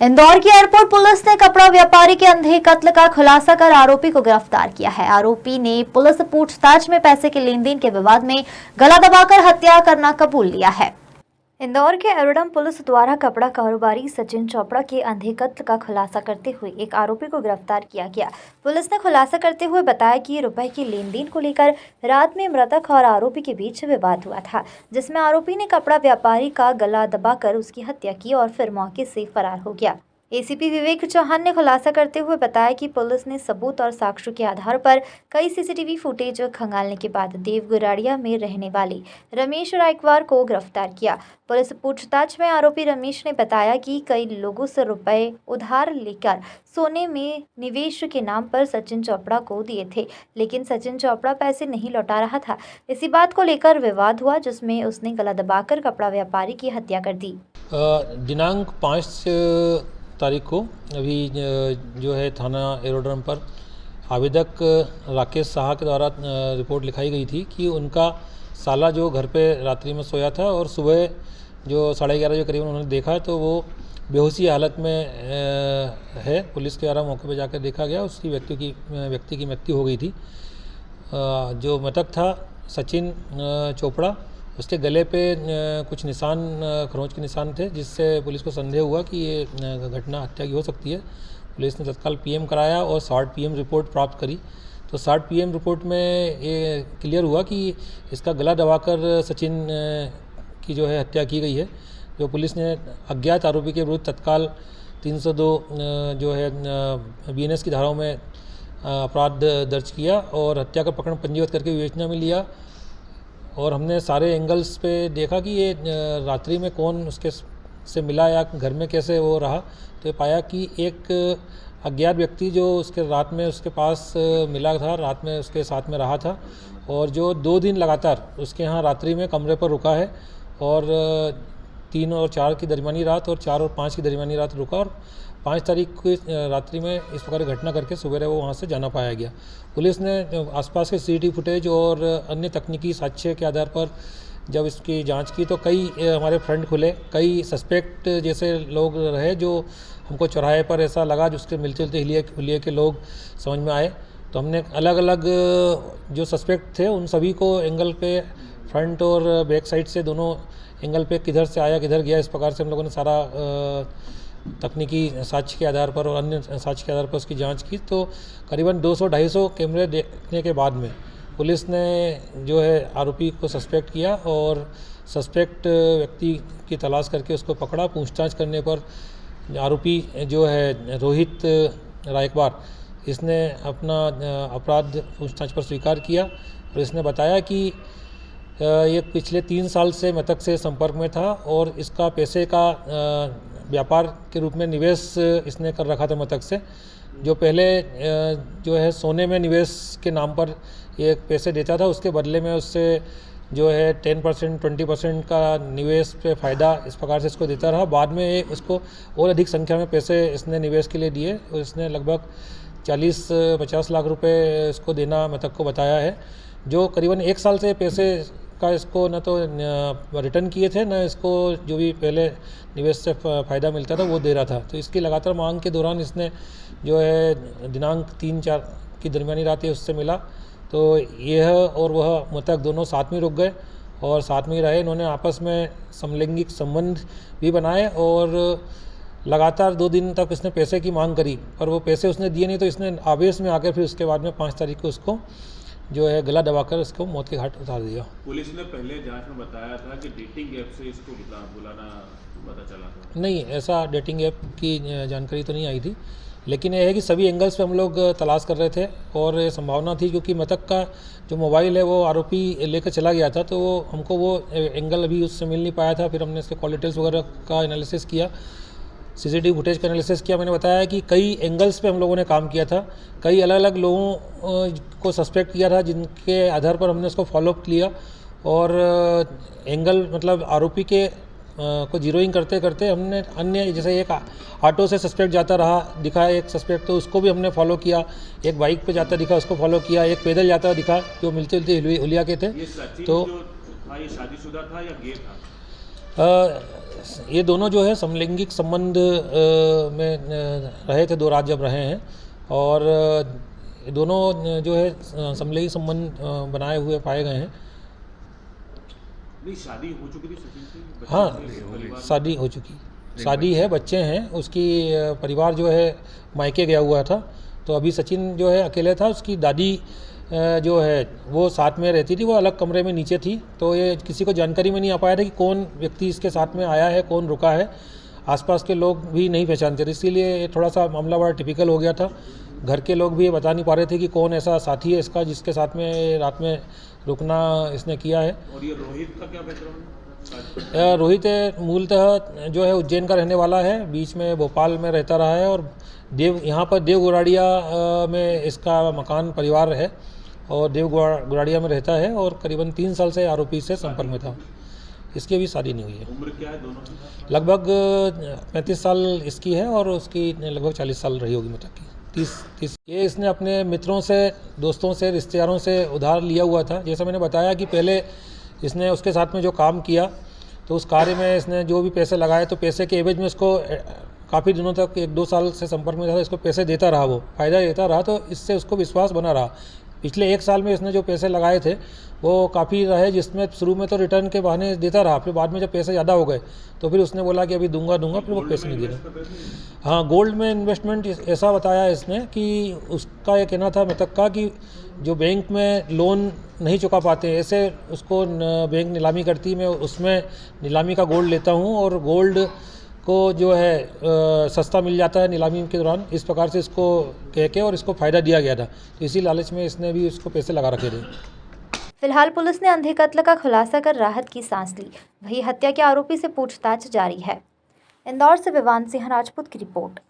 इंदौर की airport police ने कपड़ा व्यापारी के अंधे कत्ल का खुलासा कर आरोपी को गिरफ्तार किया है। आरोपी ने पुलिस पूछताछ में पैसे के लेन देन के विवाद में गला दबाकर हत्या करना कबूल लिया है। इंदौर के एरोडम पुलिस द्वारा कपड़ा कारोबारी सचिन चोपड़ा के अंधे कत्ल का खुलासा करते हुए एक आरोपी को गिरफ्तार किया गया। पुलिस ने खुलासा करते हुए बताया कि रुपए के लेन देन को लेकर रात में मृतक और आरोपी के बीच विवाद हुआ था, जिसमें आरोपी ने कपड़ा व्यापारी का गला दबाकर उसकी हत्या की और फिर मौके से फरार हो गया। एसीपी विवेक चौहान ने खुलासा करते हुए बताया कि पुलिस ने सबूत और साक्ष्यों के आधार पर कई सीसीटीवी फुटेज खंगालने के बाद देवगुराड़िया में रहने वाले रमेश रायकवार को गिरफ्तार किया। पुलिस पूछताछ में आरोपी रमेश ने बताया कि कई लोगों से रुपए उधार लेकर सोने में निवेश के नाम पर सचिन चोपड़ा को दिए थे, लेकिन सचिन चोपड़ा पैसे नहीं लौटा रहा था। इसी बात को लेकर विवाद हुआ, जिसमें उसने गला दबाकर कपड़ा व्यापारी की हत्या कर दी। दिनांक 5 तारीख को अभी जो है थाना एरोड्रम पर आवेदक राकेश साहा के द्वारा रिपोर्ट लिखाई गई थी कि उनका साला जो घर पे रात्रि में सोया था और सुबह जो 11:30 के करीब उन्होंने देखा तो वो बेहोशी हालत में है। पुलिस के द्वारा मौके पर जाकर देखा गया, उसकी व्यक्ति की मृत्यु हो गई थी। जो मृतक था सचिन चोपड़ा, उसके गले पे कुछ निशान, खरोंच के निशान थे, जिससे पुलिस को संदेह हुआ कि ये घटना हत्या की हो सकती है। पुलिस ने तत्काल पीएम कराया और 60 पीएम रिपोर्ट प्राप्त करी। तो 60 पीएम रिपोर्ट में ये क्लियर हुआ कि इसका गला दबाकर सचिन की जो है हत्या की गई है। जो पुलिस ने अज्ञात आरोपी के विरुद्ध तत्काल 302 जो है बीएनएस की धाराओं में अपराध दर्ज किया और हत्या का प्रकरण पंजीबद्ध करके विवेचना में लिया। और हमने सारे एंगल्स पे देखा कि ये रात्रि में कौन उसके से मिला या घर में कैसे वो रहा, तो ये पाया कि एक अज्ञात व्यक्ति जो उसके रात में उसके पास मिला था, रात में उसके साथ में रहा था और जो 2 दिन लगातार उसके यहाँ रात्रि में कमरे पर रुका है और 3 और 4 की दरमियानी रात और 4 और 5 की दरमियानी रात रुका और 5 तारीख की रात्रि में इस प्रकार की घटना करके सुबह वो वहाँ से जाना पाया गया। पुलिस ने आसपास के सीसीटीवी फुटेज और अन्य तकनीकी साक्ष्य के आधार पर जब इसकी जांच की तो कई हमारे फ्रंट खुले, कई सस्पेक्ट जैसे लोग रहे जो हमको चौराहे पर ऐसा लगा जिसके मिलते जुलते हुलिये के लोग समझ में आए। तो हमने अलग अलग जो सस्पेक्ट थे उन सभी को एंगल पे फ्रंट और बैक साइड से दोनों एंगल पे किधर से आया किधर गया, इस प्रकार से हम लोगों ने सारा तकनीकी साक्ष्य के आधार पर और अन्य साक्ष्य के आधार पर उसकी जांच की। तो करीबन 200-250 कैमरे देखने के बाद में पुलिस ने जो है आरोपी को सस्पेक्ट किया और सस्पेक्ट व्यक्ति की तलाश करके उसको पकड़ा। पूछताछ करने पर आरोपी जो है रोहित रायकवार, इसने अपना अपराध पूछताछ पर स्वीकार किया और इसने बताया कि ये पिछले 3 साल से मृतक से संपर्क में था और इसका पैसे का व्यापार के रूप में निवेश इसने कर रखा था मृतक से। जो पहले जो है सोने में निवेश के नाम पर ये पैसे देता था, उसके बदले में उससे जो है 10% 20% का निवेश पे फ़ायदा इस प्रकार से इसको देता रहा। बाद में उसको और अधिक संख्या में पैसे इसने निवेश के लिए दिए और इसने लगभग 40-50 लाख रुपए इसको देना मृतक को बताया है। जो करीबन 1 साल से पैसे का इसको न तो रिटर्न किए थे, न इसको जो भी पहले निवेश से फ़ायदा मिलता था वो दे रहा था। तो इसकी लगातार मांग के दौरान इसने जो है दिनांक 3-4 की दरमियानी रात उससे मिला, तो यह और वह मृतक दोनों साथ में रुक गए और साथ में ही रहे। इन्होंने आपस में समलैंगिक संबंध भी बनाए और लगातार 2 दिन तक इसने पैसे की मांग करी, पर वो पैसे उसने दिए नहीं। तो इसने आवेश में आकर फिर उसके बाद में 5 तारीख को उसको जो है गला दबाकर इसको मौत के घाट उतार दिया। पुलिस ने पहले जांच में बताया था कि डेटिंग ऐप से इसको बुलाना पता चला था। नहीं, ऐसा डेटिंग ऐप की जानकारी तो नहीं आई थी, लेकिन यह है कि सभी एंगल्स पे हम लोग तलाश कर रहे थे और ये संभावना थी क्योंकि मृतक का जो मोबाइल है वो आरोपी लेकर चला गया था, तो हमको वो एंगल अभी उससे मिल नहीं पाया था। फिर हमने इसके कॉल डिटेल्स वगैरह का एनालिसिस किया, सीसीटीवी फुटेज का एनालिसिस किया। मैंने बताया कि कई एंगल्स पे हम लोगों ने काम किया था, कई अलग अलग लोगों को सस्पेक्ट किया था जिनके आधार पर हमने उसको फॉलोअप किया और एंगल मतलब आरोपी के को जीरोइंग करते करते हमने अन्य जैसे एक ऑटो से सस्पेक्ट जाता रहा दिखा एक सस्पेक्ट, तो उसको भी हमने फॉलो किया। एक बाइक पे जाता दिखा, उसको फॉलो किया। एक पैदल जाता दिखा जो मिलते जुलते हुलिया के थे। ये तो ये शादीशुदा था या गे था? ये दोनों जो है समलैंगिक संबंध में रहे थे, 2 रात जब रहे हैं, और ये दोनों जो है समलैंगिक संबंध बनाए हुए पाए गए हैं। नहीं, शादी हो चुकी थी सचिन की? बच्चे हाँ, थे, परिवार? शादी हो चुकी, शादी है, बच्चे हैं। उसकी परिवार जो है मायके गया हुआ था, तो अभी सचिन जो है अकेले था। उसकी दादी जो है वो साथ में रहती थी, वो अलग कमरे में नीचे थी, तो ये किसी को जानकारी में नहीं आ पाया था कि कौन व्यक्ति इसके साथ में आया है, कौन रुका है। आसपास के लोग भी नहीं पहचानते थे, इसीलिए ये थोड़ा सा मामला बड़ा टिपिकल हो गया था। घर के लोग भी ये बता नहीं पा रहे थे कि कौन ऐसा साथी है इसका जिसके साथ में रात में रुकना इसने किया है। और ये रोहित का क्या बैकग्राउंड है? रोहित मूलतः जो है उज्जैन का रहने वाला है, बीच में भोपाल में रहता रहा है, और यहाँ पर देव गुराड़िया में इसका मकान परिवार है, और देव गुराड़िया में रहता है, और करीबन 3 साल से आरोपी से संपर्क में था। इसकी अभी शादी नहीं हुई है। उम्र क्या है दोनों की? लगभग 35 साल इसकी है, और उसकी लगभग 40 साल रही होगी मृतक की, 30। ये इसने अपने मित्रों से, दोस्तों से, रिश्तेदारों से उधार लिया हुआ था। जैसा मैंने बताया कि पहले इसने उसके साथ में जो काम किया, तो उस कार्य में इसने जो भी पैसे लगाए, तो पैसे के एवज में उसको काफ़ी दिनों तक 1-2 साल से संपर्क में था, इसको पैसे देता रहा, वो फ़ायदा देता रहा, तो इससे उसको विश्वास बना रहा। पिछले 1 साल में इसने जो पैसे लगाए थे वो काफ़ी रहे, जिसमें शुरू में तो रिटर्न के बहाने देता रहा, फिर बाद में जब पैसे ज़्यादा हो गए तो फिर उसने बोला कि अभी दूंगा, फिर वो पैसे नहीं दे रहा। हाँ, गोल्ड में इन्वेस्टमेंट ऐसा बताया इसने कि उसका ये कहना था मृतक का कि जो बैंक में लोन नहीं चुका पाते, ऐसे उसको बैंक नीलामी करती, मैं उसमें नीलामी का गोल्ड लेता हूँ, और गोल्ड को जो है सस्ता मिल जाता है नीलामी के दौरान, इस प्रकार से इसको कह के और इसको फ़ायदा दिया गया था, तो इसी लालच में इसने भी उसको पैसे लगा रखे थे। फिलहाल पुलिस ने अंधे कत्ल का खुलासा कर राहत की सांस ली। वहीं हत्या के आरोपी से पूछताछ जारी है। इंदौर से विवान सिंह राजपूत की रिपोर्ट।